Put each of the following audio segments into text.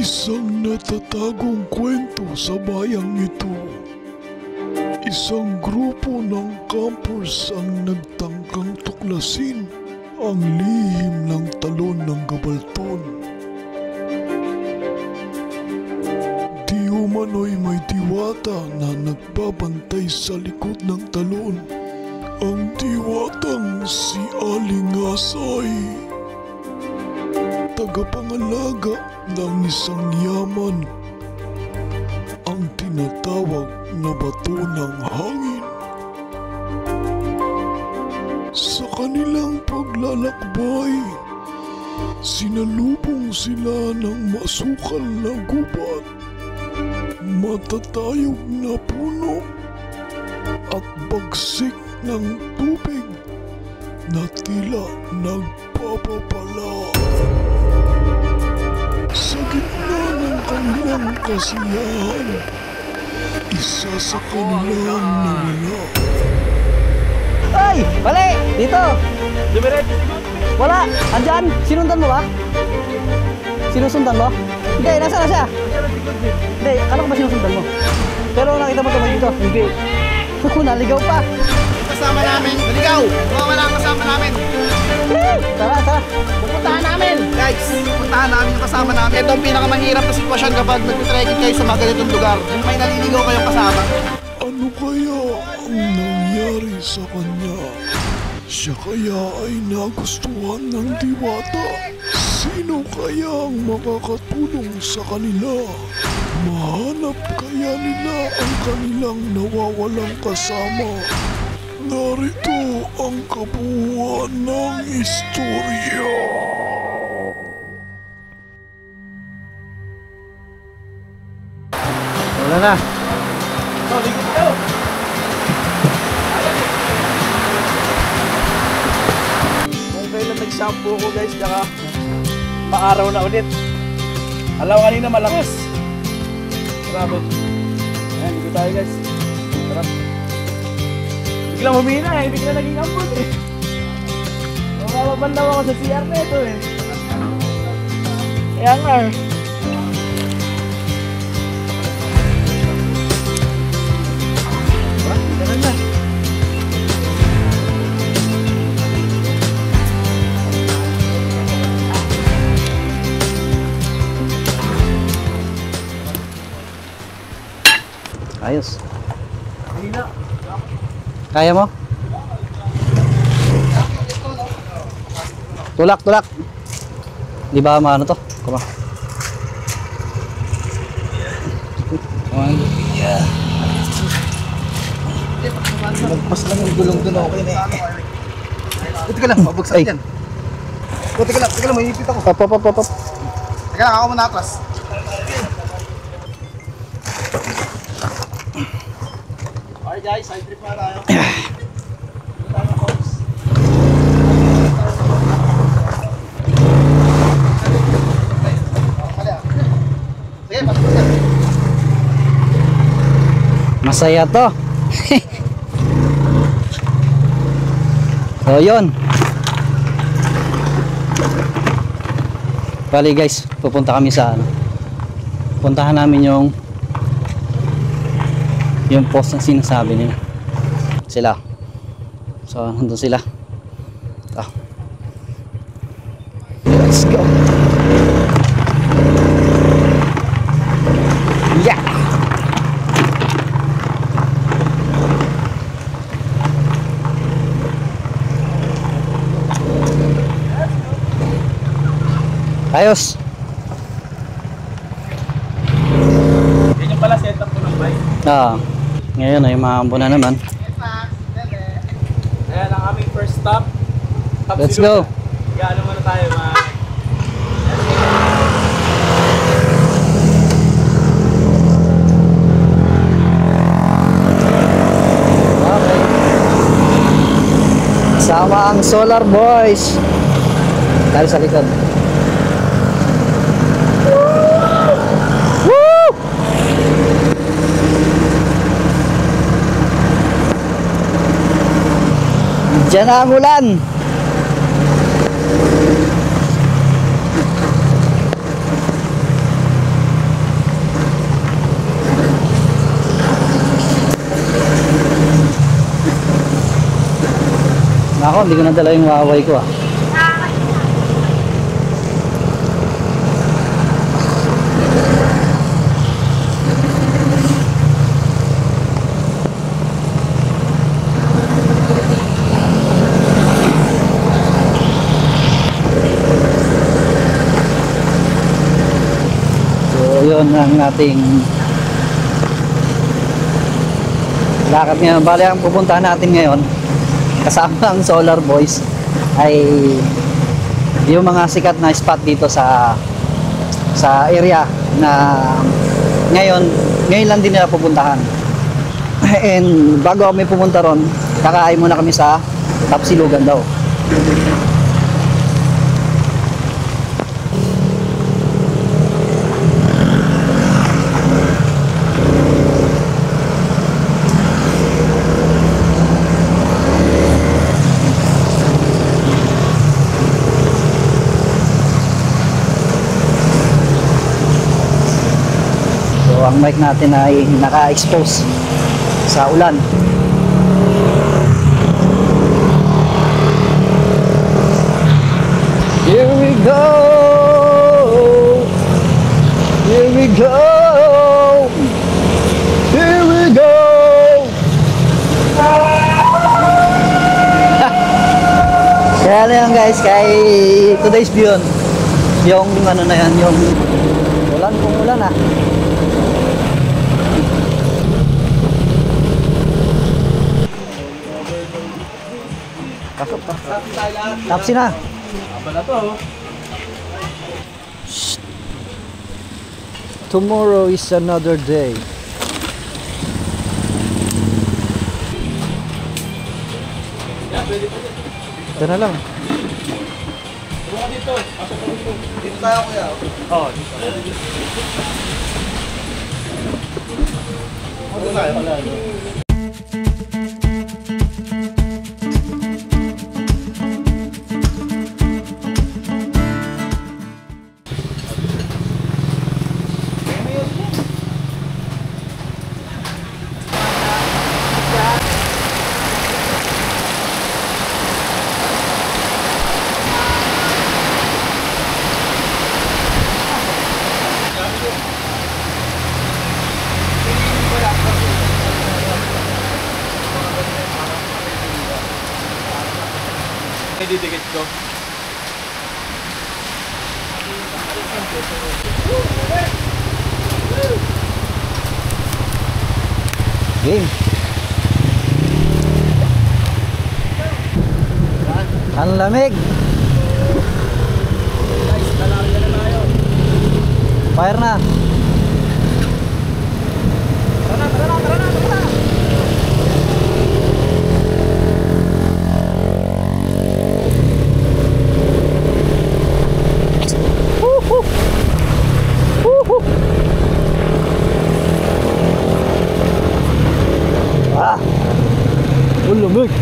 Isang natatagong kwento sa bayang ito. Isang grupo ng campers ang nagtangkang tuklasin ang lihim ng talon ng Gabalton. Di umano'y may diwata na nagbabantay sa likod ng talon. Ang diwatang si Aling Asay, tagapangalaga ng isang yaman, ang tinatawag na bato ng hangin. Sa kanilang paglalakbay, sinalubong sila ng masukal na gubat, matatayog na puno at bagsik ng tubig na tila nagpapapala. Sa gitna ng kanilang kasiyahan, isa sa kanilang nawala. Ay! Bali! Dito! Wala! Andyan! Sinundan mo ba? Sinusundan mo? Hindi! Nasaan na siya? Hindi! Akala ko ba sinusundan mo? Pero nakita mo ito dito? Hindi! Naligaw pa! Kasama namin! Naligaw! Wala ang kasama namin! Tara! Tara! Pupuntahan namin! Guys! Pupuntahan namin yung kasama namin. Ito ang pinakamahirap na sitwasyon kapag nag-trekking kayo sa mga ganitong lugar. May naliligaw kayong kasama. Ano kaya ang nangyari sa kanya? Siya kaya ay nagustuhan ng diwata? Sino kaya ang makakatulong sa kanila? Mahanap kaya nila ang kanilang nawawalang kasama? Narito ang kabuuan ng istorya. Wala na! Kung kailan nag-shampoo ko guys, saka maaraw na ulit. Alaw kanina malakas. Grabe. Ayan, dito tayo guys. Tara. Biglang humina eh, biglang naging ambot eh. Mamabandaw ako sa CR na ito eh. Kaya nga eh. Ganun na. Ayos. Kaya mo? Tulak, tulak. Di ba maano to? Kuma. Yeah. Mas lang yung gulong dun, okay na eh. Buti ka lang, mabagsak yan. Buti ka lang, may ipit ako. Pop. Teka lang, ako muna atras. Alright guys, side trip na tayo. Sige, pasok. Masaya to. So yun. Bali guys, pupunta kami sa ano. Puntahan namin yung post na sinasabi nila. Sila. So nandun sila. Ito. Let's go. Yeah. Ayos. Yan yung pala setup ko ng bike. Ngayon ay maambo na naman. Ayan ang aming first stop. Let's go. Gano'n muna tayo mga... Okay. Kasama ang Solar Boys. Dali sa likod. Woo! Diyan na ang ulan. Ako, hindi ko nadala yung Huawei ko ah. So, yun ang ating lakad ngayon. Bale, ang pupuntahan natin ngayon kasama ang Solar Boys ay yung mga sikat na spot dito sa area na ngayon lang din nila pupuntahan. And bago kami pumunta ron, kakain muna kami sa Tapsilugan daw. Ang mic natin ay naka-expose sa ulan. Here we go! Here we go! Here we go! Kaya na yan guys, kay today's view yun. Yung ano na yan, yung ulan kung ulan ah. Tapsi na. Aba na to. Tomorrow is another day. Ito na lang. Dito. Dito tayo kuya. Oo, dito. Dito tayo. Didikit ko. Game. Ang lamig. Guys, lalaki na tayo. Fire na. Tara na. Lamig.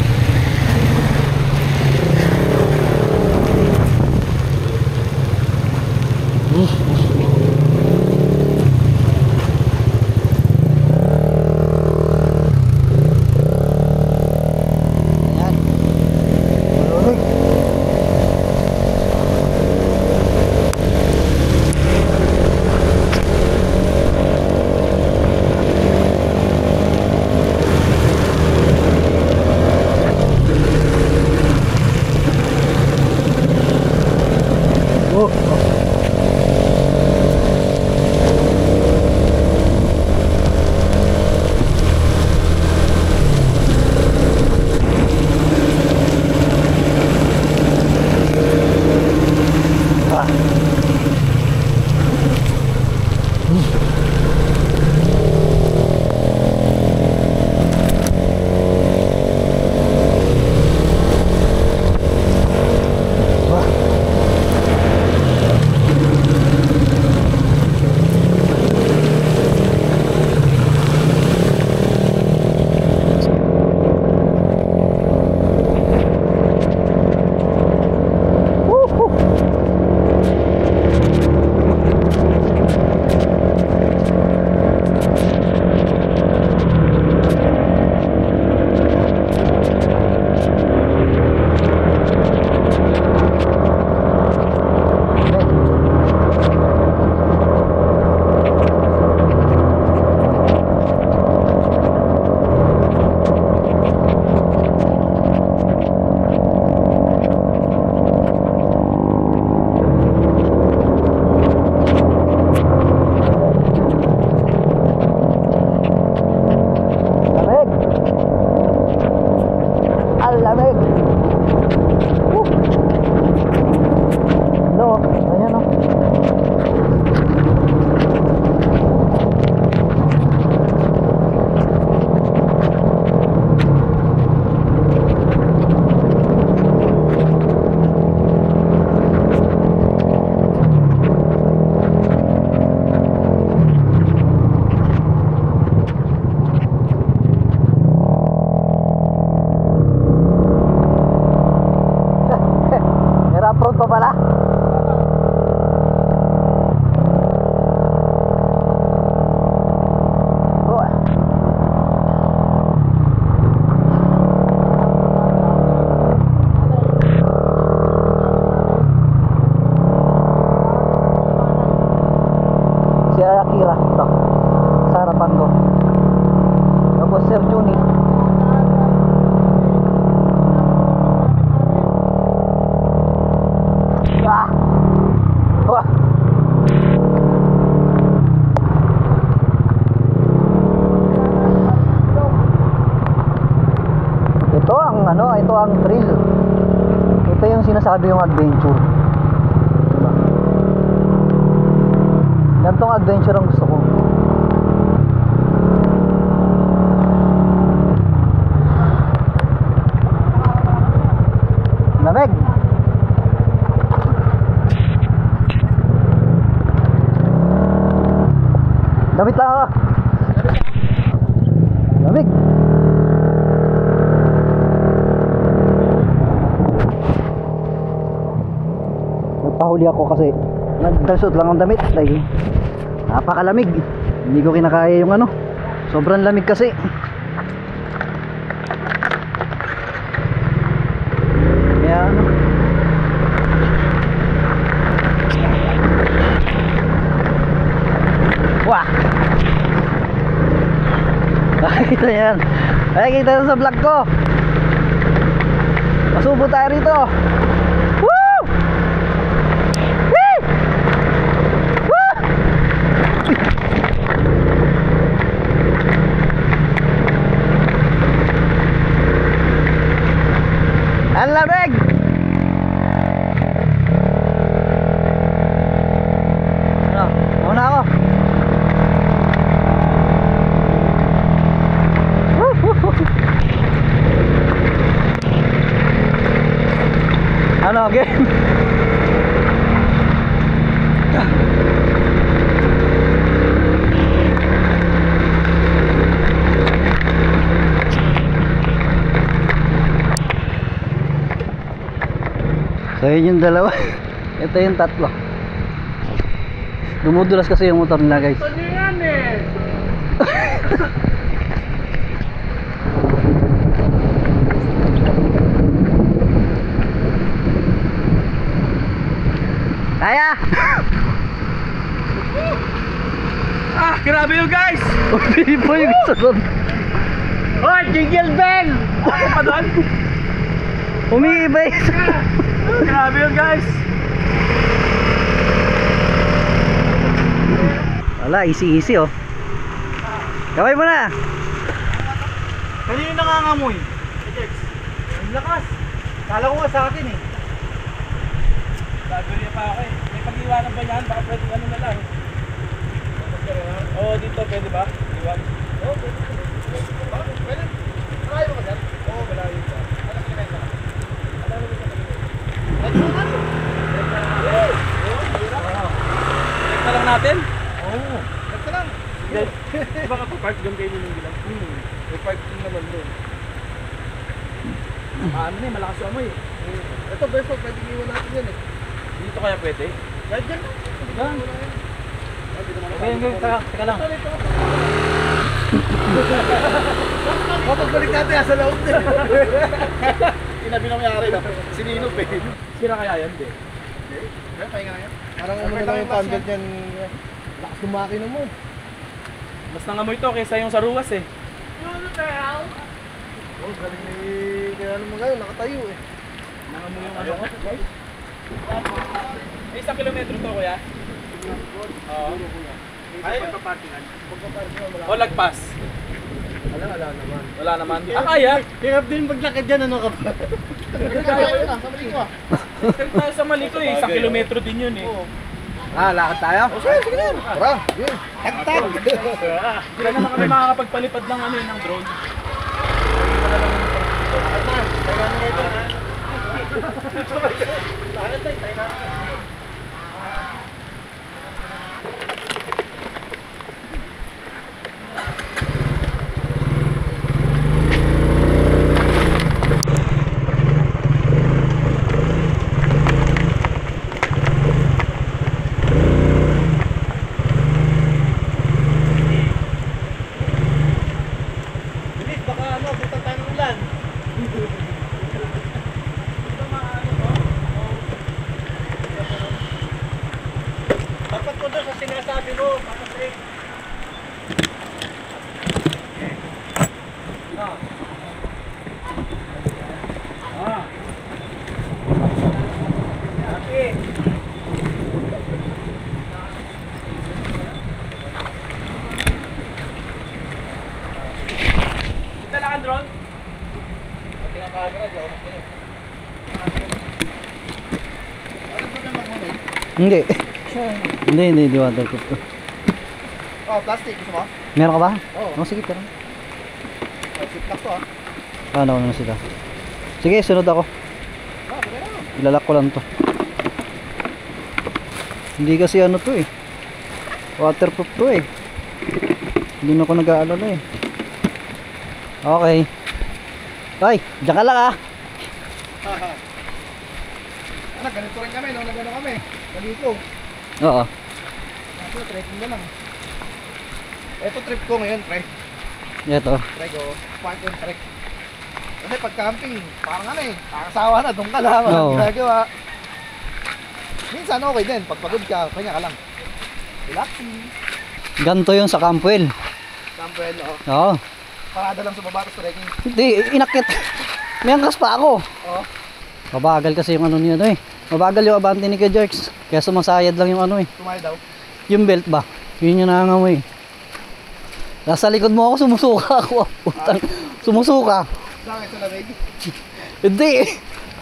Akira. Ito. Sa harapan ko. Tapos Sir Juni. Ah! Wah! Ito ang thrill. Ito yung sinasabi yung adventure. Diba? Gantong adventure ang gusto ko. Lamig. Damit lang ako. Lamig. Nagpahuli ako kasi nagdalsot lang ang damit dahil napakalamig. Hindi ko kinakaya yung ano. Sobrang lamig kasi. Kaya ano. Wah! Nakikita yan. Nakikita yan sa vlog ko. Masubo tayo rito. Woo! Woo! Woo! Ang lamig! Ano? Muna ako. Ano, game? So yun yung dalawa. Ito yung tatlo. Dumudulas kasi yung motor nila, guys. Ano yan eh? Kaya! Ah, grabe yun guys! Hindi po yung isa doon. Oh, jingle bell! Ako pa doon? Umiiba yung isa. Grabe yun guys! Wala, easy oh. Gawin mo na. Kanino nangangamoy? Ang lakas! Kala ko nga sa akin eh. Bago niya pa ako eh. May pag-iwanan ba yan? Baka pwede ano na lang. Oo, dito pwede ba? Iwan? Oo, pwede. Pwede? Malayo ka dyan? Oo, malayo ka. Ano kinenta ka? Ano mo sa kanina? Rekta lang natin? Oo. Rekta lang. Diba ka pa-park doon kayo nung bilang? May park din naman doon. Ano na eh, malakas yung amoy eh. Ito, Beso, pwede iwan natin yan eh. Dito kaya pwede? Kahit dyan lang. Dyan. Teka lang. Pagbalik natin sa loob din. Sinabi na mayari na. Sininop eh. Sira kaya yan, di? Kaya pahinga na yan. Parang ano lang yung tanggal niyan. Lakas ng makina mo. Mas nangamoy to kaysa yung sa ruwas eh. Ano the hell? Oh, galing ni... Kaya naman ngayon, nakatayo eh. Nangamoy yung ano ko, guys. Eh, 1 kilometro to, kuya? Oo. Ay, pagpaparkingan. O, lagpas? Wala naman. Wala naman? Ah, kaya? Hirap din maglakad dyan, ano ka ba? Kaya sa mali ko ah. Tayo sa mali ko eh, 1 kilometro din yun eh. Ah, lakad tayo? O, sige na. Tara, yun. Tag-tag. Hindi naman kami makakapagpalipad ng ano ng drone. Lakad na. Tayo na ito ha. Lakad tayo, tayo na. doon sa sinasabi mo, papasay. Okay. Kita lang ang drone? Tingnan ka agad, ako magkinig. Hindi. Hindi waterproof to. Oh, plastic, gusto mo? Meron ka ba? Oo. Oh, sige, pero. Ziplock to ah. Ano na sila? Sige, sunod ako. Ilalak ko lang to. Hindi kasi ano to eh. Waterproof to eh. Hindi na ako nag-aalala eh. Okay. Ay, diyan ka lang ah. Anak, ganito rin kami, no? Nagano kami. Nalito. Oo. Ito, trekking na lang. Ito trip ko ngayon, pre. Ito. Trek ko, park and trek. Kasi pag camping, parang ano eh, kakasawa na, doon ka lang. Oo. Ginagawa. Minsan okay din, pag pagod ka, kanya ka lang. Relaxing. Ganto yun sa Campuel. Campwell, oh. Oo. Parada lang sa baba, tapos trekking. Hindi, inakit. May angkas pa ako. Oh. Mabagal kasi yung ano niya eh. Mabagal yung abante ni Kuya Jerks. Kaya sumasayad lang yung ano eh. Tumay daw. Yung belt ba? Yun yung nangangamoy. Nasa likod mo ako, sumusuka ako. Putang, sumusuka. Bakit sa lamig? Hindi.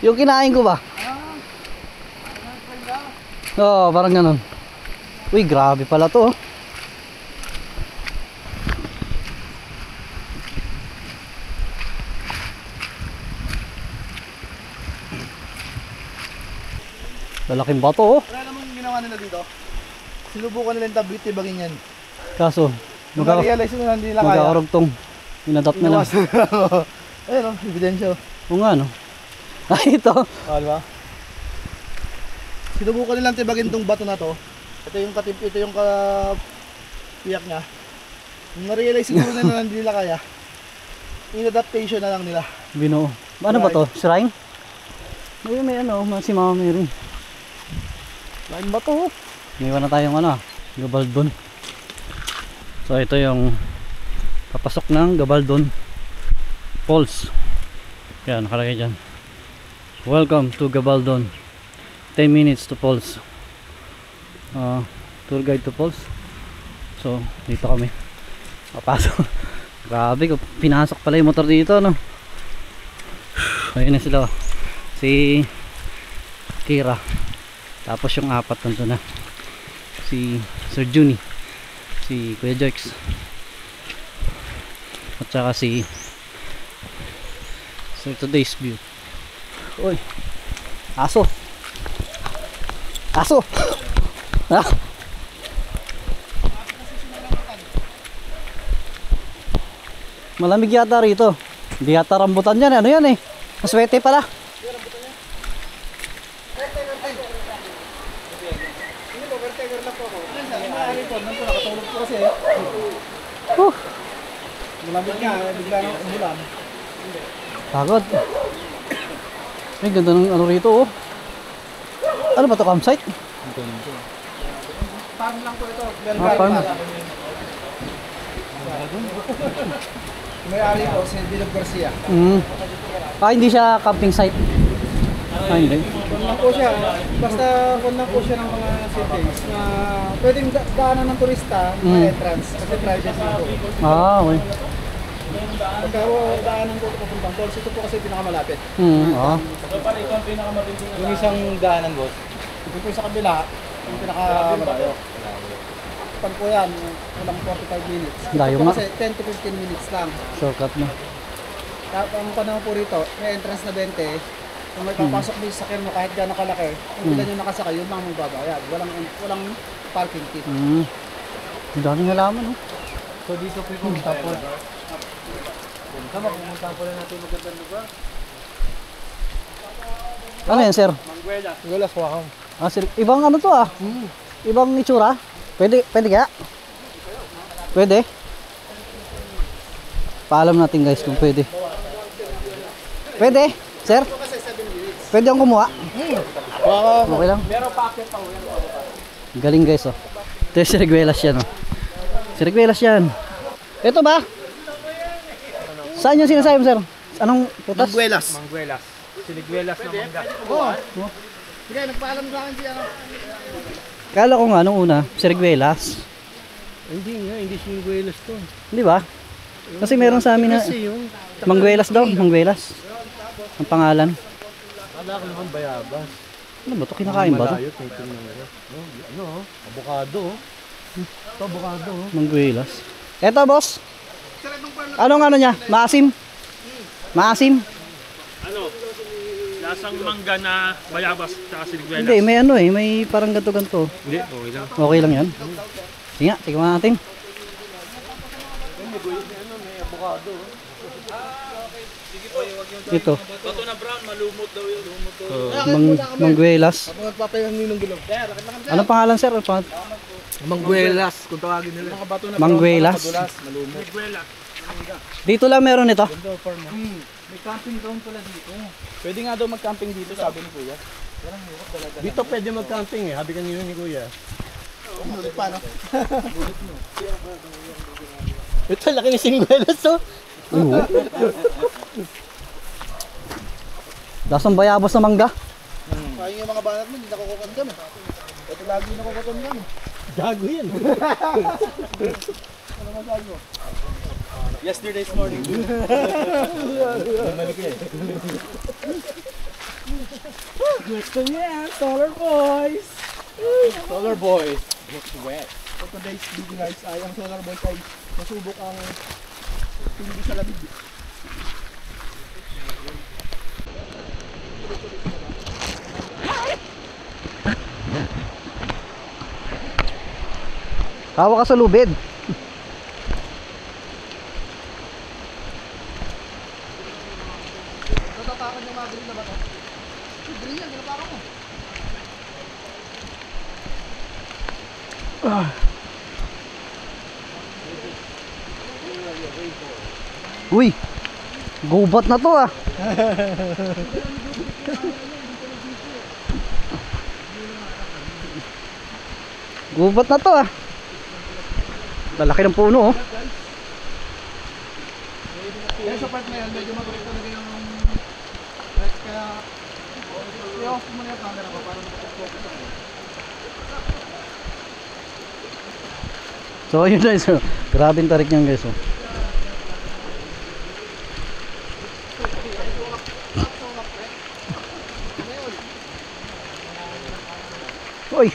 Yung kinain ko ba? Oo, parang ganun. Uy, grabe pala to. Lalaking bato oh. Wala namang ginawa nila dito. Sinubukan nila yung tablet, tibagin yan. Kaso, Realize na hindi nila kaya. magkakarugtong. Inadapt na lang. Ayun o, ebidensya. Oo nga no. Ay, ito. Oh, di ba? Sinubukan nilang tibagin tong bato na to. Ito yung ito yung piyak niya. Nung na-realize siguro nila na hindi nila kaya, in-adaptation na lang nila. Binuo. Ano ba to? Shrine? May ano, si Mama Mary. Laking bato. Mayroon na tayong ano, Gabaldon. So ito yung papasok ng Gabaldon Falls. Yan, nakalagay dyan. Welcome to Gabaldon. 10 minutes to Falls. Tour guide to Falls. So dito kami papasok. Grabe ko, pinasok pala yung motor dito no. Ayun na sila. Si Kira. Tapos yung apat nandun na. Si Sir Juni, si Kuya Jerks, at saka si Sir Today's View. Uy, aso. Aso. Ha? Malamig yata rito. Hindi yata rambutan yan. Ano yan eh? Maswerte pala. Malamig nga, bigla nang umulan. Pagod. Ay, ganda ng ano rito oh. Ano ba to, campsite? Farm lang po ito. Farm. May-ari po, si Bilog Garcia. Hindi siya camping site. Hindi. Kung lang po siya, basta kung lang po siya ng mga settings na pwedeng daanan ng turista, may entrance, kasi private po. Okay. Pagka daanan po ito papuntang Falls, ito po kasi pinakamalapit. Yung isang daanan boss, ito po sa kabila, yung pinakamalayo. Pan po yan, walang 45 minutes. Layo Ito nga. kasi 10 to 15 minutes lang. Shortcut na. Ang panahon po rito, may entrance na 20. Kung may papasok din sa sakyan mo kahit gano'ng kalaki, kung ilan yung nakasakay, yun lang magbabayad. Walang parking fee. Ang daming halaman oh. So dito po yung pumunta po. Tama, pumunta po lang natin magandang lugar. Ano yan sir? Gulas, wakang. Sir, ibang ano to ah? Ibang itsura? Pwede kaya? Pwede? Paalam natin guys kung pwede. Pwede? Sir? Pwede akong kumuha? Wakang. Okay lang? Meron packet pa. Galing guys oh. Ito yung siriguelas yan, oh. Siriguelas yan. Ito ba? Saan yung sinasabi mo, sir? Anong putas? Mangguelas. Siniguelas na mangga. Sige, nagpaalam sa akin siya. Kala ko nga nung una, siriguelas. Hindi nga, hindi siniguelas to. Hindi ba? Kasi meron sa amin na yung Mangguelas daw, Mangguelas. Ang pangalan. kala ko naman bayabas. Ano ba ito? Kinakain ba ito? Malayot, may tingnan. Ano, avocado. Ito, avocado. Mangguelas. Eto, boss. Anong ano niya? Maasim? Maasim? Ano? Lasang mangga na bayabas at siniguelas. Hindi, may ano eh. May parang ganto-ganto. Hindi, okay lang. Okay lang yan. Sige nga, tingnan natin. Ito. Bato na brown, malumot daw yun. Mangguelas. Ako nagpapayaw ninong gulong. Anong pangalan, sir? Anong pangalan? Mangguelas, kung tawagin nila. Mga bato na Mangguelas. malumot. Siniguelas. Dito lang meron ito. May camping ground pala dito. Pwede nga daw mag-camping dito, sabi ni Kuya. Dito pwede mag-camping eh, habi kanina ni Kuya. Paano? Ito, laki ni siniguelas oh. Oo. Lasang bayabas na mangga. Kaya yung mga banat mo, hindi nakukukandam eh. Ito lagi nakukukandam eh. Gago yan. Yesterday's morning. Gusto niya, Solar Boys! Solar boy. It's wet. For today's video guys, ay ang Solar Boys ay masubok ang hindi sa labig. Hawak ka sa lubid. Natatakot yung mga green na ba ito? Green yan, ginapakan mo. Uy, gubat na to ah. Gubat na to ah. Lalaki ng puno oh. Kaya sa part na yan, medyo magulit talaga yung kaya i-off mo na yung camera ko para makapag-focus ako. So ayun guys, oh. Grabe yung tarik niyan guys oh. Uy.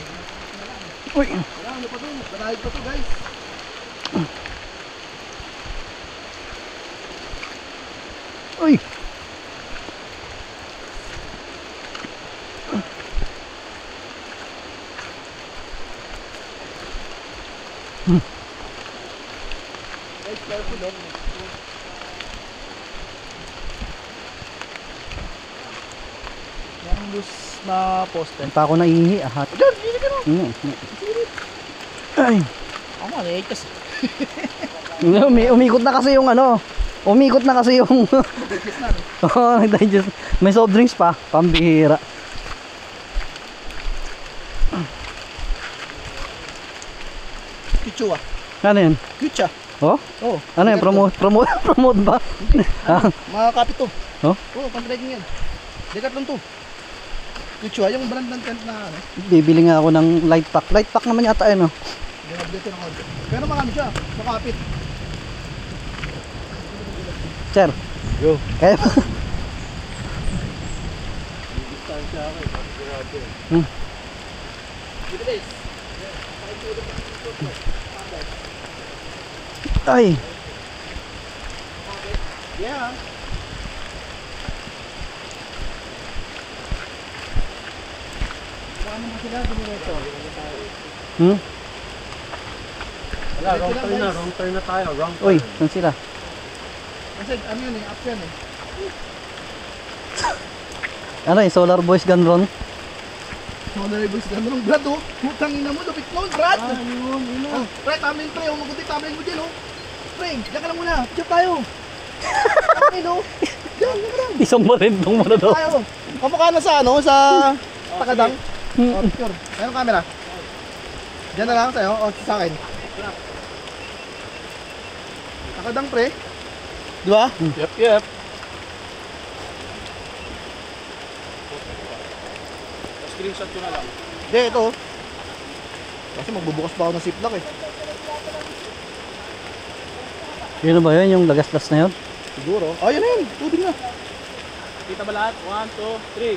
Uy. Ano pa doon? Marahid pa to guys. Uy. Yung loose na poste. Pa ako naihi ah. Diyan, hindi ka no. Ay. Ako nga, naiitas. Umikot na kasi yung ano. Umikot na kasi yung Oo, nag-digest. May soft drinks pa, pambihira. Kichua. Ano yun? Kicha. Oh? Oo. Ano yun? Promote ba? Ah, Mga kapit to. Oh? Oo, pang-trekking yan. Decathlon to. Kichua, yung brand ng tent na ano. bibili nga ako ng light pack. Light pack naman yata yun oh. Binabdate ng konti. Pero marami siya. Makapit. Sir. Yo. Kaya ba? Ay. Yeah. Paano mo sila dumiretso? Hmm? Wala, wrong turn na tayo. Wrong Uy, saan sila? Kasi ano yun eh, up yan eh. Ano yung Solar Boys Gunron? Solar Boys gano'n ng Brad oh. Putang ina mo, lupit nun Brad. Yun. Oh, pre, tumbling pre, oh, magunti tumbling mo dyan oh. Pre, diyan ka lang muna, diyan tayo. Tumbling oh. Diyan ka lang. Isang marindong mo na daw. Tayo. Kamukha na sa ano, sa Takadang. Oh, picture. Ayun camera. Diyan na lang sa'yo, o sa akin. Nakadang pre. Di ba? Yep. Screenshot ko na lang. Hindi, ito. Kasi magbubukas pa ako ng ziplock eh. Yun na ba yun? Yung lagaslas na yun? Siguro. Oh, yun na yun. Tubig na. Kita ba lahat? 1, 2, 3.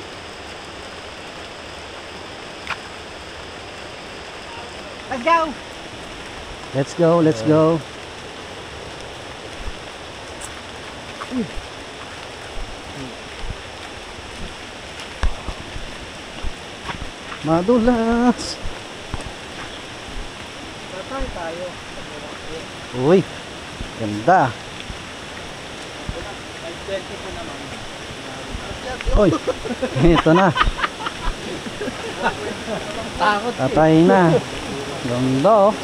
Let's go. Madulas. Tatay tayo. Uy, ganda. 520 po naman. Uy, ito na. Takot. Tatay na. Ganda oh.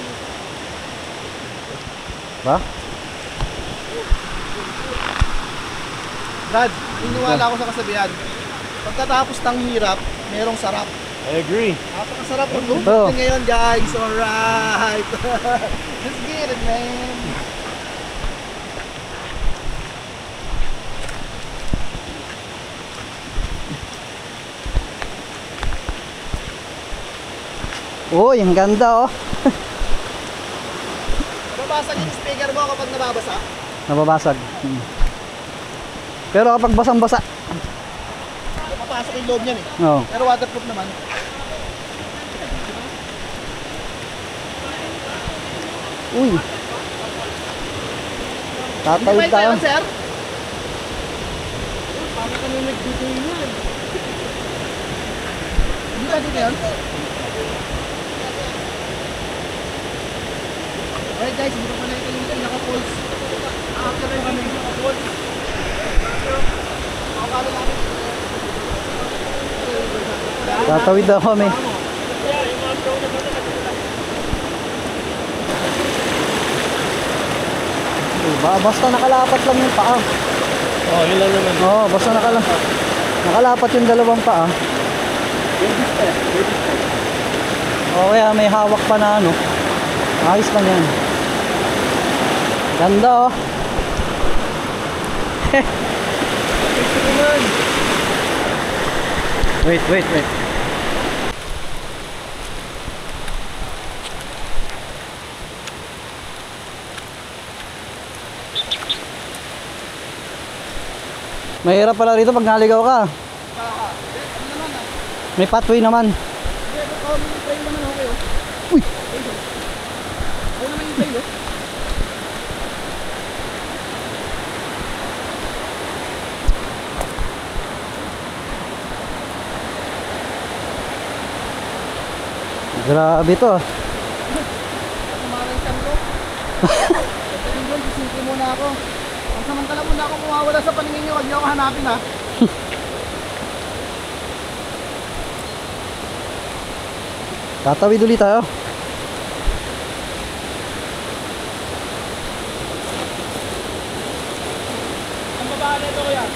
Ba? Brad, iniwala ko sa kasabihan. Pagkatapos ng hirap, merong sarap. I agree. Napakasarap ng Oo. natin ngayon, guys. Alright. Let's get it, man. Uy, ang ganda oh. Nababasag yung speaker mo kapag nababasa. Nababasag. Pero kapag basang-basa, Papasok yung loob niyan eh. oh. Pero waterproof naman. Uy. Hindi Tatawid ba tayo. tayo, sir? Paano kami nag-video yun? Hindi ba dito yan? Alright guys, hindi ko pala ito yung naka-pulse. After na kami naka-pulse. Makakala namin. Tatawid daw kami. Basta nakalapat lang yung paa. Oh, yun lang naman. Oo, basta nakalapat yung dalawang paa. O kaya may hawak pa na ano. Ayos lang yan. Ganda oh. Wait. Mahirap pala rito pag naligaw ka. May pathway naman. Uy! Grabe to. Kumarang siyang ko. Pagdating doon, sisingki muna ako. Ang samantala muna ako kumawala sa paningin niyo, huwag niyo ako hanapin ha. Tatawid ulit tayo. Ang baba na ito kuya.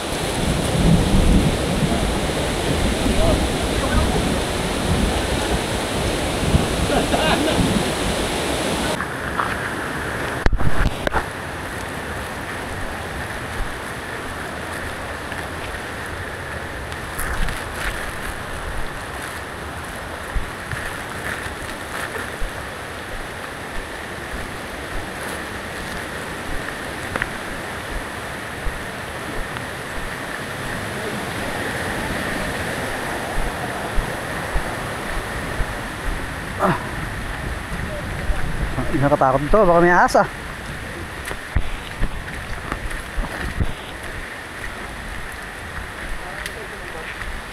Nakatakot dito, baka may asa.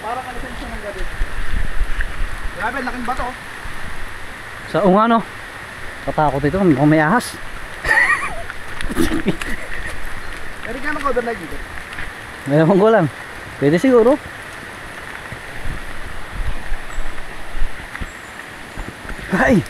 Parang alisan siya ng gabi. Grabe, laking bato. Sa unga no. Katakot ito, baka may ahas. Pero ka ng overnight dito. Mayroon ko lang. Pwede siguro. Ay!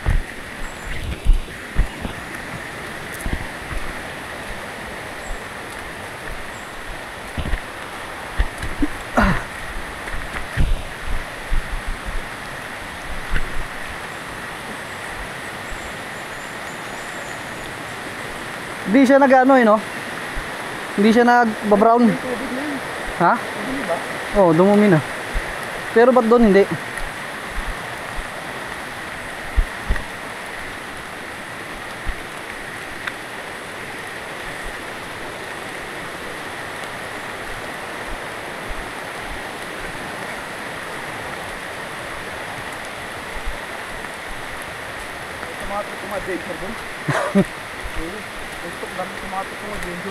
Hindi siya nag-ano no? Hindi siya nag-brown. Ha? Oo, dumumi na. Pero ba't doon hindi?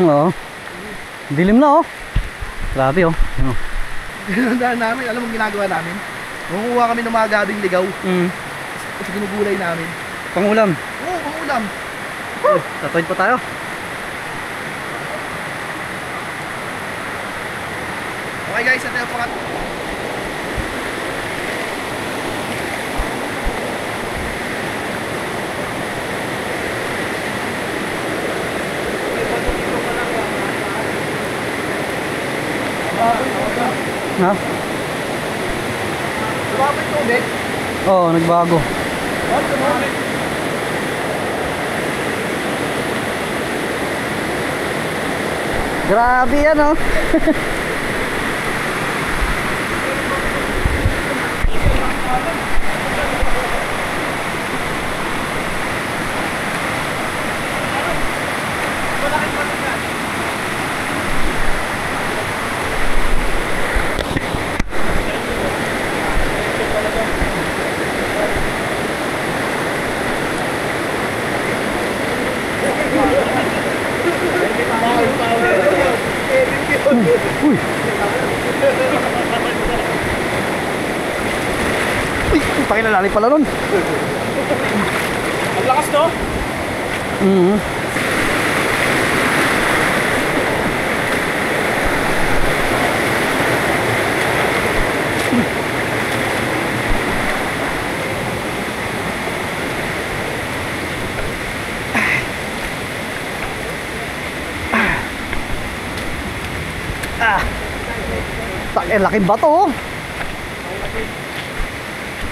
Oo. Dilim na oh. Grabe oh. Ano? Ginandaan namin, alam mo ginagawa namin? Manguha kami ng mga gabing ligaw. Tapos ginugulay namin. Pangulam. Oo, pangulam. Tatawid pa tayo. Okay guys, ito yung pangat. Ha? Lumapit ko ulit. Oo, nagbago. Grabe yan oh. Uy. Uy, pakilalali pala nun. Ang lakas no? Laking bato oh.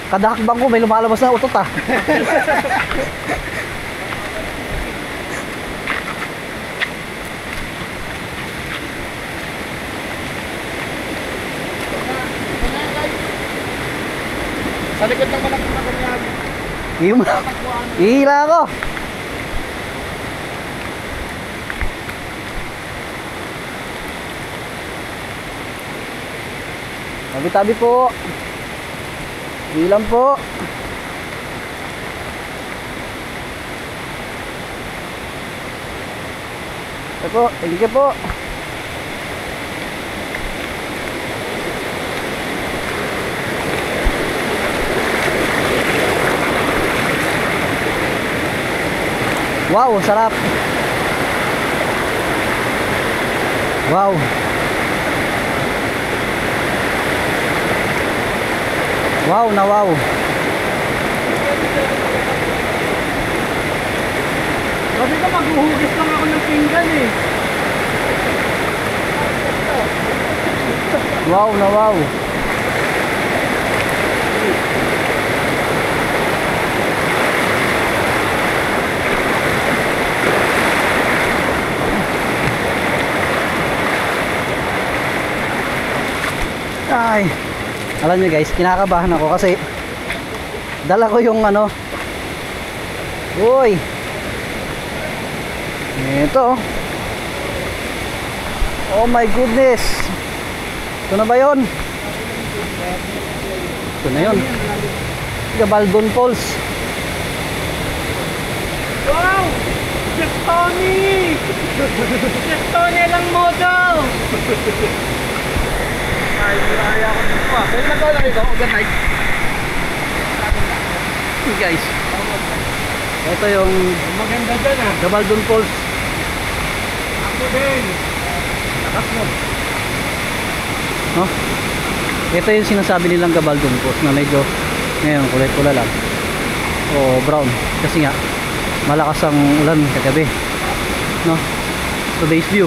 Kada hakbang ko may lumalabas na utot ah. Sa likod ng malaki na ganyan. Ihila ako. Tabi-tabi po. Bilang po. Ito po, thank you po. Wow, sarap. Wow. Wow na wow. Sabi ko maghuhugis lang ako ng pinggan eh. Wow na wow. Ay, alam niyo guys, kinakabahan ako kasi dala ko yung ano. Uy. Ito. Oh my goodness. Ito na ba yun? Ito na yun. Gabaldon Falls. Wow! Jeff Tony! Jeff Tony lang mo daw! Ay, nilaya ako dito pa. Kaya nagawa lang ito, overnight. Guys. Ito yung Maganda dyan ah. Gabaldon Falls. Ako din. Lakas mo. No? Ito yung sinasabi nilang Gabaldon Falls na medyo ngayon kulay pula lang. O brown. Kasi nga malakas ang ulan kagabi. No? Today's view.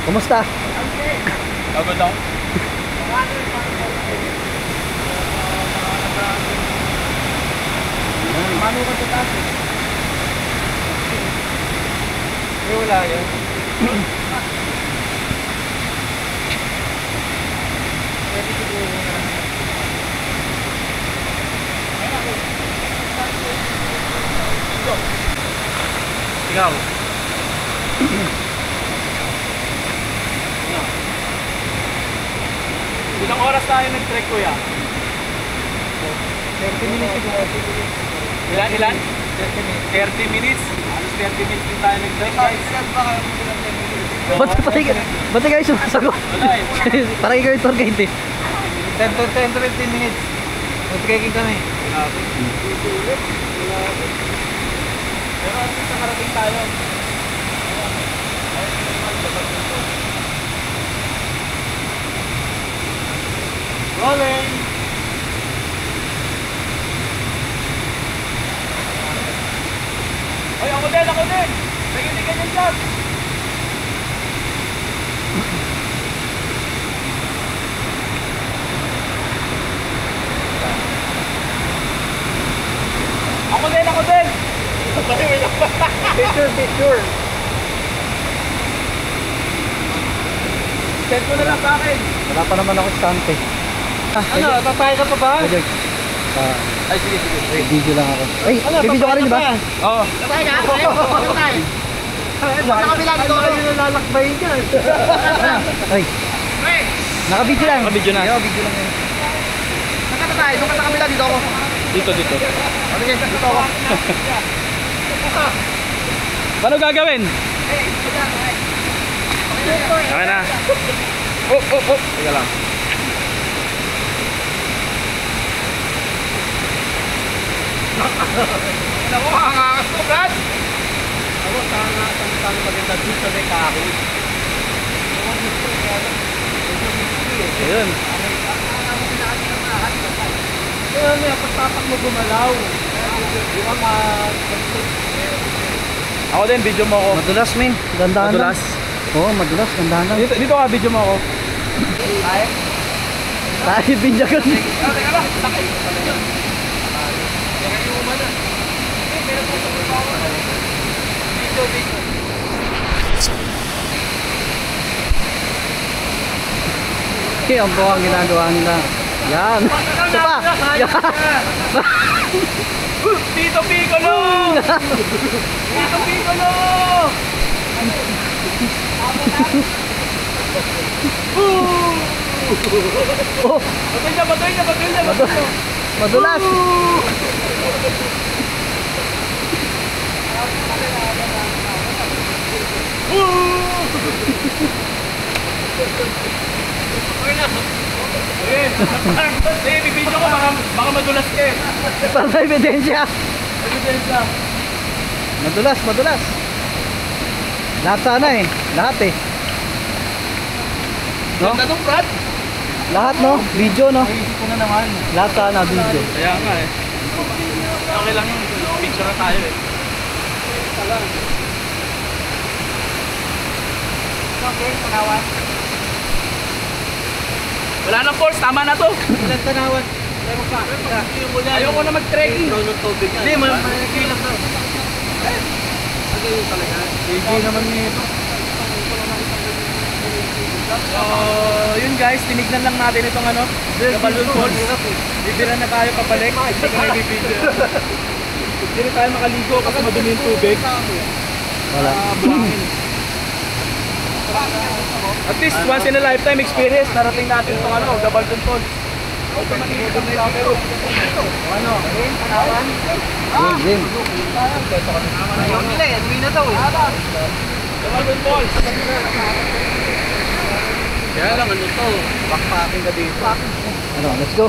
Kumusta? Pagod ako. Mano ka sa taas eh. Wala yun. Ikaw. Ilang oras tayo nag-trek, kuya? 30 minutes. Ilan? 30 minutes. Halos 30 minutes din tayo nag-trek, guys. Ba't kayo sumasagot? Wala eh. Parang ikaw yung tour guide eh. 10 to 15 minutes. Mag-trekking kami. Pero at least nakarating tayo. Rolling! Ay, ako din! Naginig ka dyan! Ako din! Picture! Send mo na lang sa akin! Wala pa naman ako stante. Ano, papaya ka pa ba? Pwede. Ay, sige. Video lang ako. Ay, may video ka rin ba? Oo. Patay ka? Sa kabila dito ako. Yung lalakbayin ka. Ay. Naka-video lang. Naka-video na. Video lang yun. Saan ka tayo? Doon ka sa kabila dito ako. Dito. Okay, dito ako. Paano gagawin? Okay na. Oh. Teka lang. Naku, hangangas mo, Brad! Ako, sana maganda dito sa may kahoy. Ayun. Kaya may pagtatak mo gumalaw. Ako din, video mo ako. Madulas, men. Gandaan lang. Madulas? Oo, madulas. Gandaan lang. Dito ka, video mo ako. Tayo, video ka rin. Teka lang, sakit. Okay, ang buwang ginagawa nila. Yan. Ito pa. Yan. Tito Piccolo! Tito Piccolo! Oh, Batuin niya. madulas. Sige, bibidyo ko, baka madulas ka eh. Para sa ebidensya. Ebidensya. Madulas. Lahat sana eh. Lahat eh. No? Ganda nung Brad. Lahat no? Video no? Naisip ko na naman. Lahat sana video. Kaya nga eh. Okay lang yun. Picture na tayo eh. Okay, panawan. Wala nang force, tama na to. Ilang tanawan? Ayoko na mag-trekking. Hindi, makikilang na. JJ naman nito. So, yun guys, tinignan lang natin itong ano, Balloon Falls. Bibira na tayo pabalik. Hindi ko na i-video. Hindi na tayo makaligo kasi madumi yung tubig. Wala. At least once in a lifetime experience, narating natin itong ano, Balloon Falls. Ano? Game. Ayaw nila eh, hindi na daw eh. Balloon Falls. Kaya lang ano to, backpacking ka dito. Ano, let's go.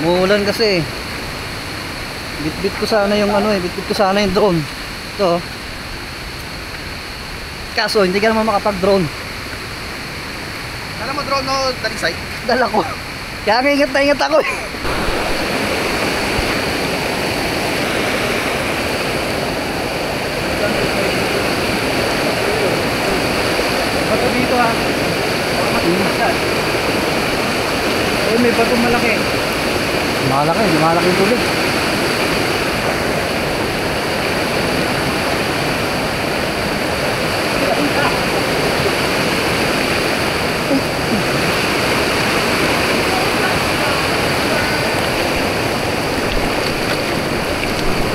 Muulan kasi. Bitbit ko sana yung ano eh, bitbit ko sana yung drone. Ito. Kaso hindi ka naman makapag-drone. Alam mo drone no, Dalisay? Dala ko. Kaya nga ingat na ingat ako eh. Bato dito ha. Eh, may batong malaki. Malaki yung tubig.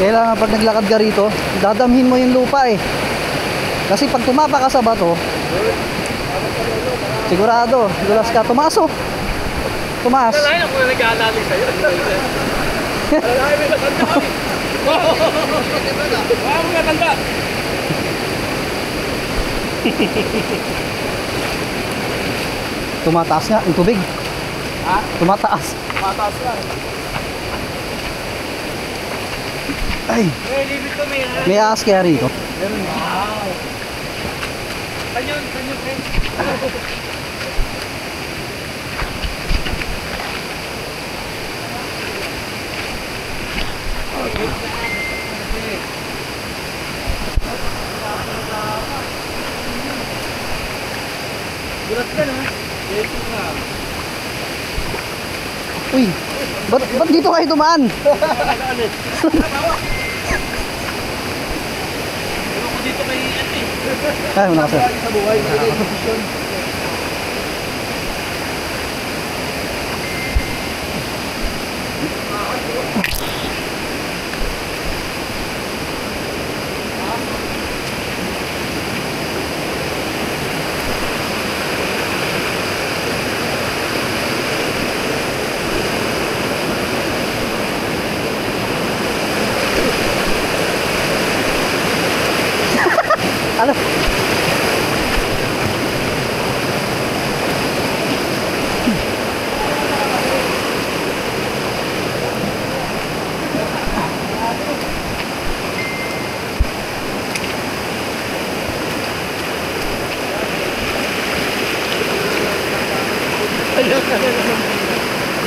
Kailangan pag naglakad ka rito, dadamhin mo yung lupa eh. Kasi pag tumapa ka sa bato, sigurado, dulas ka, tumaso. Tumaas. Kalahin ako na nag-aanali sa'yo. Kalahin may matanda kami. Wala mo matanda. Tumataas nga yung tubig. Ha? Tumataas. Mataas lang. Ay, Eh, limit ko may may ahas kaya rito. Wow. Kanyon, friend. Bulat ka na. Dito nga. Uy, ba't dito kayo dumaan? Ako dito kay Ate. Ay, wala ka sir. Sa buhay, may posisyon. Ano?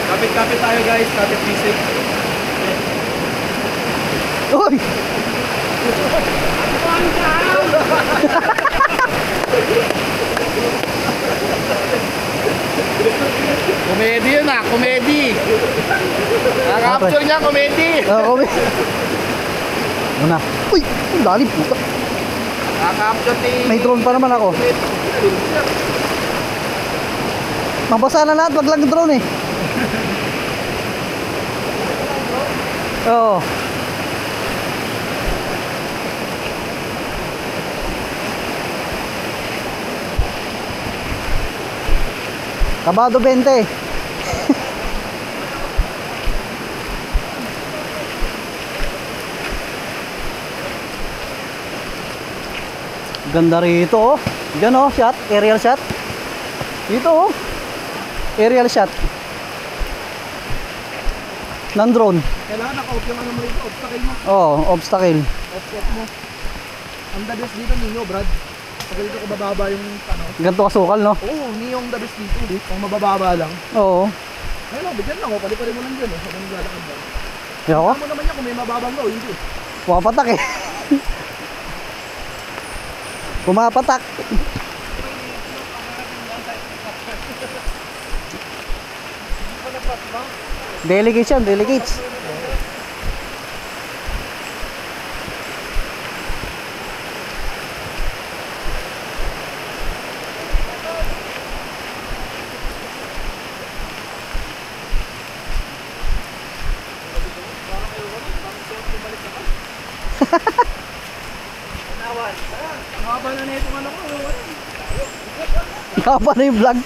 Kapit-kapit tayo guys, kapit bisig. Uy! Komedi yun ah, komedi. Nakaka-capture niya, komedi. Kami. Muna. Uy! Ang lalim puta. Nakaka-capture ni... May drone pa naman ako. Mabasa na lahat, wag lang drone eh. Oo. Kabado 20. Ganda rito oh. Diyan oh, shot, aerial shot. Dito oh. Aerial shot. Ng drone. Kailangan naka-off yung ano mo rito, obstacle mo. Oh, obstacle. Off mo. Ang the best dito ninyo, Brad. Pag dito ko bababa yung ano. Ganito kasukal no? Oo, ni yung the best dito. Kung mabababa lang. Oo. Ayun lang, bigyan lang. Pali-pali mo lang dyan. Sa ganun lalakad ba? Yoko. Alam mo naman yan kung may mababang daw, hindi. Pumapatak eh. Pumapatak. Delegates yan, delegates. Haba na na itong ano ko. Haba na yung vlog.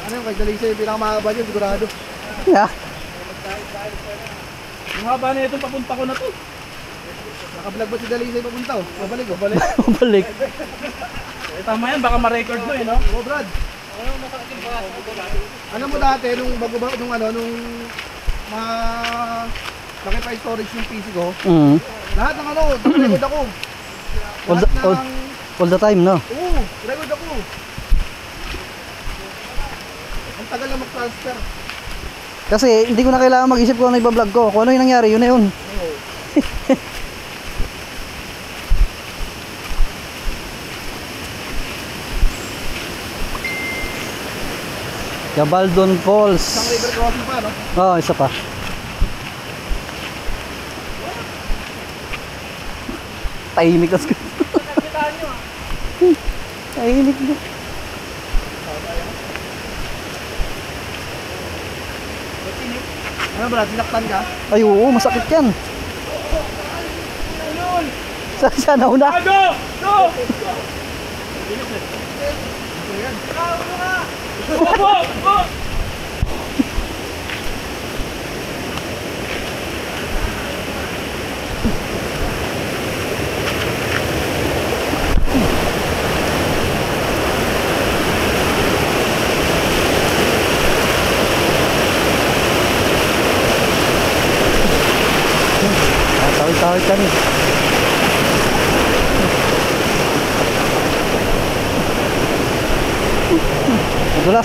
Ano yung kay Dalisay yung pinakamahaba dyan, sigurado. Yeah. Yung haba na itong papunta ko na to. Naka-vlog ba si Dalisay papunta oh? Babalik oh. Balik. Eh, tama yan, baka ma-record mo eh, no? Oo, Brad. Alam mo dati, nung bago ba, nung ano, nung laki pa yung storage yung PC ko, Mm. lahat ng ano, record ako. All Lahat the- ng, All the time no. oo, record ako. tagal na mag-transfer. Kasi hindi ko na kailangan mag-isip kung ano iba-vlog ko. Kung ano yung nangyari, yun na yun. Oo. Gabaldon Falls. Isang river crossing pa, no? Oo, isa pa. Tahimik kasi. Tahimik na. Ano ba, tinaktan ka? Ay oo, masakit yan. Saan na una? Tawid-tawid kami.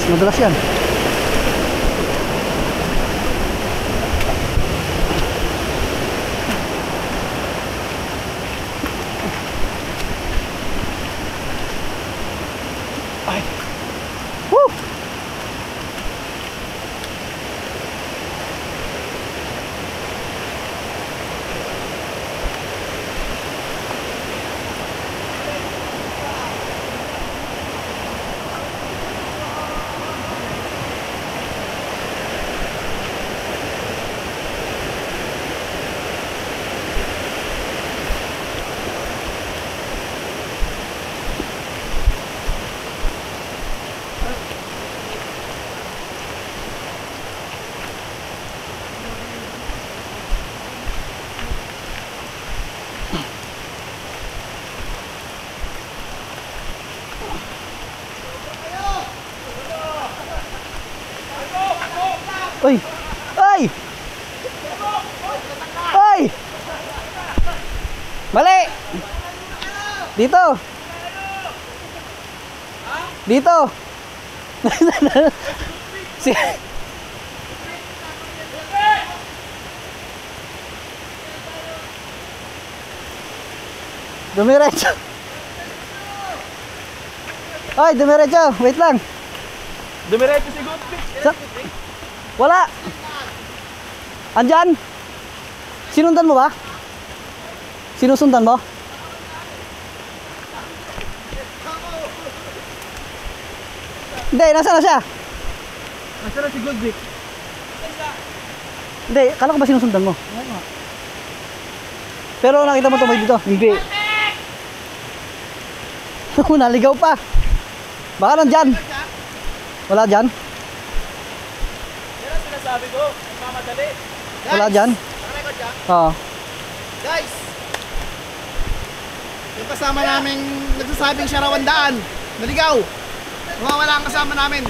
Madulas yan. Ay. Woo! Uy! Ay! Ay! Mali! Dito! Dito! Si Dumiretso! Ay, dumiretso! Wait lang! Dumiretso si Goodfish. Wala! Andyan? Sinundan mo ba? Sinusundan mo? Hindi, nasaan na siya? Nasaan na si Goodwick? Hindi, kala ko ba sinusundan mo? Pero nakita mo tumay dito? Hindi. Naligaw pa. Baka nandyan. Wala dyan? Yan ang sinasabi ko. Nagmamadali. Wala dyan? Nakarecord ka? Oo. Guys! Yung kasama namin nagsasabing siya raw ang daan. Naligaw! Wala ang kasama namin.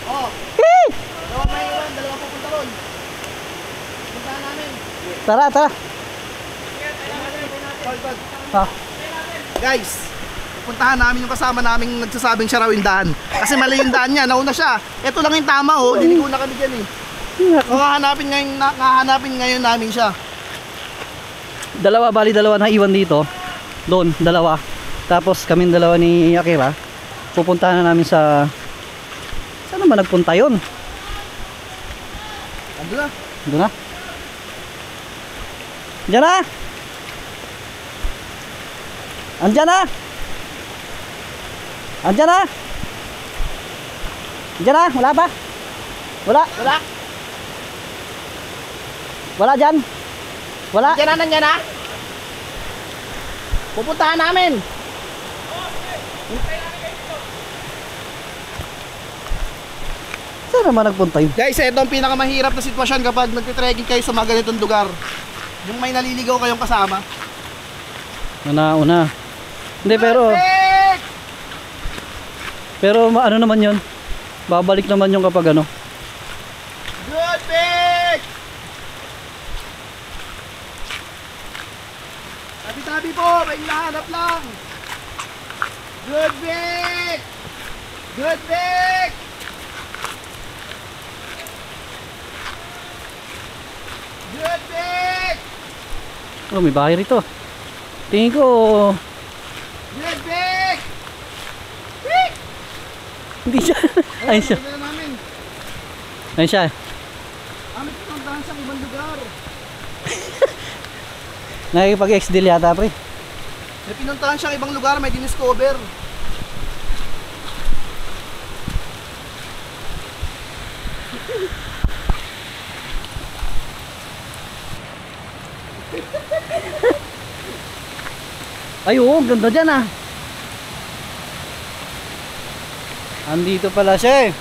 Oh! Dalawa may iwan, dalawa pupunta ron. Puntahan namin. Tara, tara. Ah. Guys! Puntahan namin yung kasama namin nagsasabing siya raw yung daan. Kasi mali yung daan niya, nauna siya. Ito lang yung tama oh, dinigo na kami dyan eh. So, hahanapin ngayon namin siya. Dalawa, bali dalawa na iwan dito. Doon, dalawa. Tapos kaming dalawa ni Akira. Pupuntahan na namin sa... Saan naman nagpunta yun? Ando na. Doon na. Diyan na! Andyan na! Andyan na! Andyan na! Wala ba? Wala! Wala. Wala dyan! Wala! Nandiyan na. Pupuntahan namin. Saan naman nagpunta yun? Guys, ito ang pinakamahirap na sitwasyon kapag nagtitrekking kayo sa mga ganitong lugar. Yung may naliligaw kayong kasama. Una. Hindi pero ano naman yun? Babalik naman yung kapag ano. Good pick! Tabi-tabi po, may hinahanap lang. Good, Vic! Good, Vic! Good, Vic! Oh, may bahay rito. Tingin ko, Good, Vic! Vic! hindi siya. Ayun siya. Tingnan namin. Ayun siya. Kami pinuntahan sa ibang lugar. Nakikipag-ex-deal yata, pre. May pinuntahan siyang ibang lugar, may diniscover. Ay, oo, ganda dyan ah. Andito pala siya eh.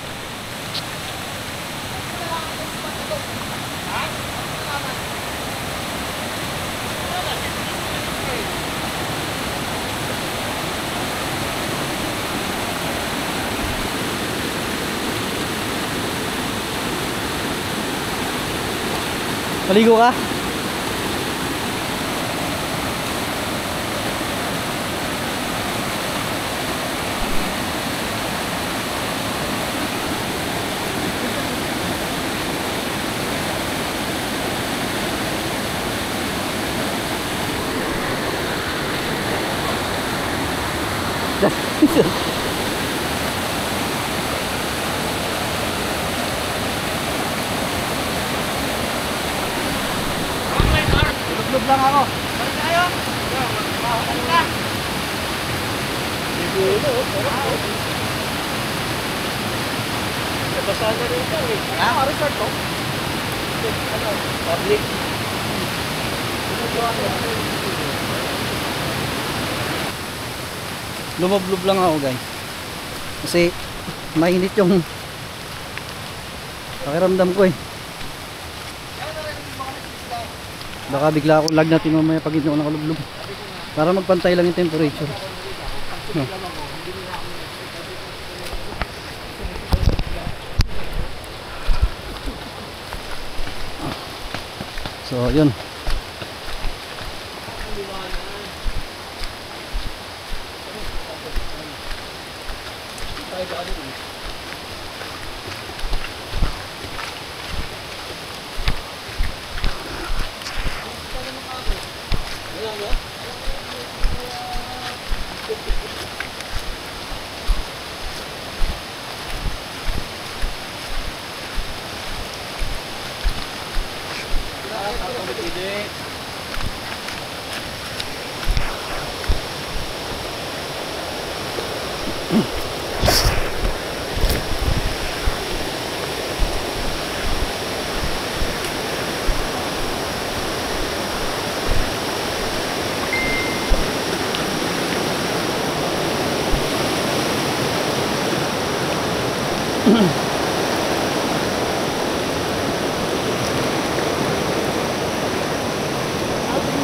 Maligo ka? Lublob lang ako. Balik tayo. Balik na. Nabasa na rin ito eh. Ano, resort ko? Public. Lumablob lang ako guys. Kasi mainit yung pakiramdam ko eh. Baka bigla ako lag natin mamaya pag hindi ako nakalublob. Para magpantay lang yung temperature. No. So yun.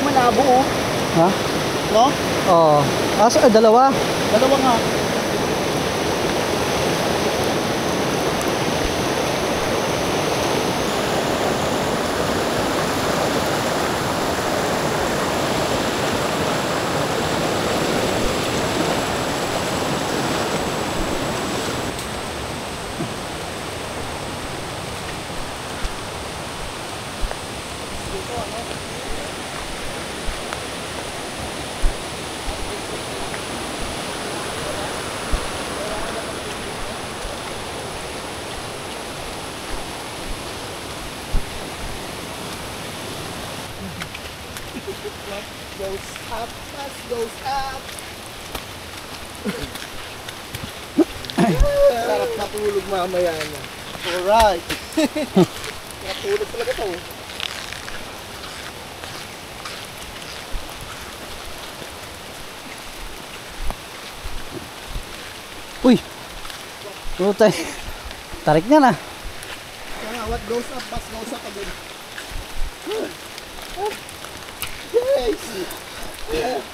Malabo oh. Ha? No? Oo. Dalawa. Dalawa nga. Goes up, fast goes up. Sarap matulog mamaya na. Alright. Matulog talaga to. Uy! Putay. Tarik nga na. Kaya what goes up, fast goes up again. Guys! Guys!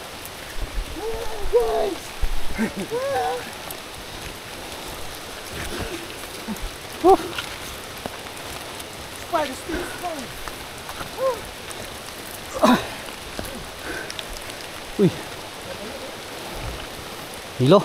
Spider still strong. Uy. Hilo.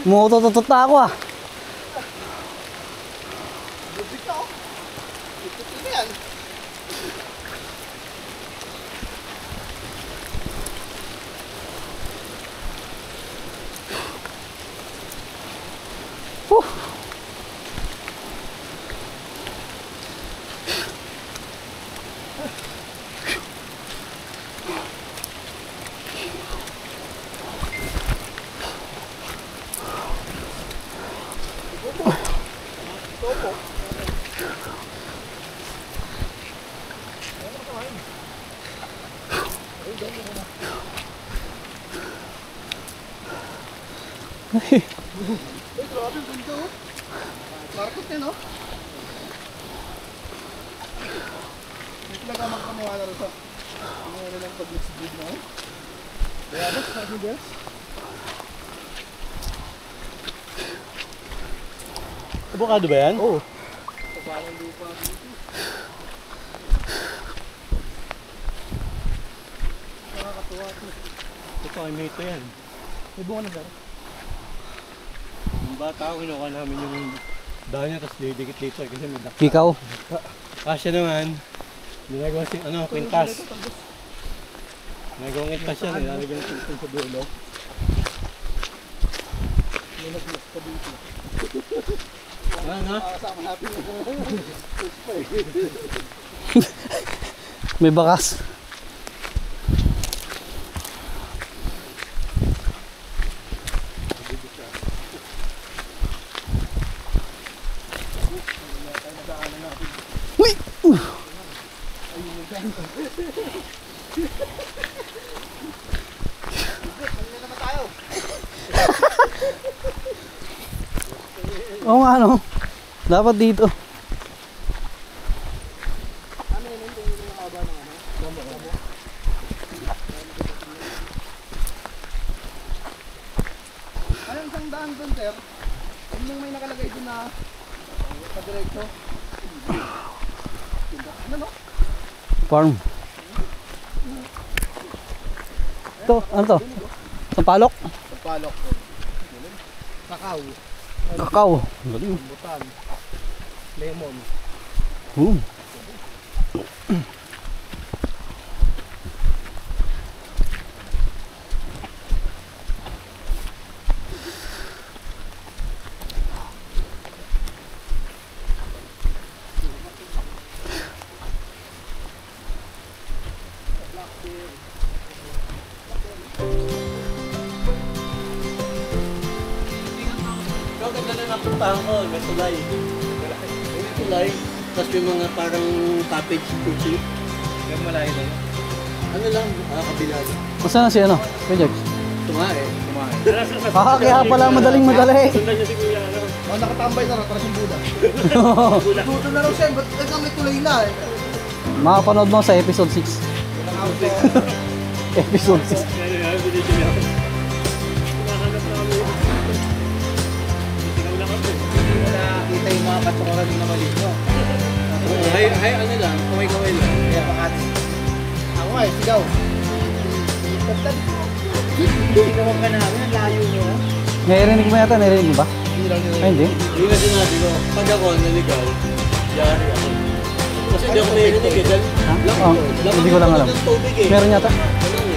Mutututot na ako ah. Bubik na, oh. Ito na yan. Whew. Ay, grabe, ganda, oh. Markot yan, oh. May talaga magkamuha na rin sa mga nilang pag-mix-breed na, oh. Kaya ba, sabi mo, Bels? Abukado ba yan? Oo. Parang lupa dito. Nakakatuwa ito. Ito ay may ito yan. May bunga na, sir. Yung bata ako, kinuha namin yung dahon niya, tapos didikit dito kasi may dakta. Ikaw. Kasya naman, ginagawa si, kwintas. Ginagawang kwintas yan, nilalagyan ng kwintas sa dulo. May nag-mas pa dito. Ano? Kasama natin yung May bakas. Uy! naman tayo. Oo nga no. Dapat dito. Ano yun yung haba ng ano? Bomo. Ano yung isang daan doon, sir? Yun yung may nakalagay doon na sa diretso. Ano no? Farm. Ito, ano to? Sampalok? Pagpalok. Kakao. Kakao. Galing. Butan. Lemon. Boom. Ikaw ganda na napuntahan ko, may tulay. May tulay, tapos yung mga parang cottage sushi. Yung malayo na yun. Ano lang, kabila. Saan na si ano? Kuya Jax? Tumae. Ah, kaya pala madaling madali. Sundan niya si Kuya, ano? Oh, nakatambay na ratras yung Buda. Buda na raw siya, ba't may tulay na eh? Makapanood mo sa episode 6. Episode 6. Ano, binigyan niya ako. Hinahanap namin. Tingnan lang ako. Nakita yung mga patukuran na maliit mo. Hay, ano lang, kaway-kaway lang. Kaya Makati. Ako nga eh, sigaw. Sigawan ka namin, ang layo nyo. Narinig mo yata, narinig mo ba? Hindi lang nyo. Ay, hindi. Yung nga sinabi ko, pag ako naligaw, yari ako. Kasi hindi ako narinig eh. Ha? Oh, hindi ko lang alam. Tubig eh. Meron yata. Ano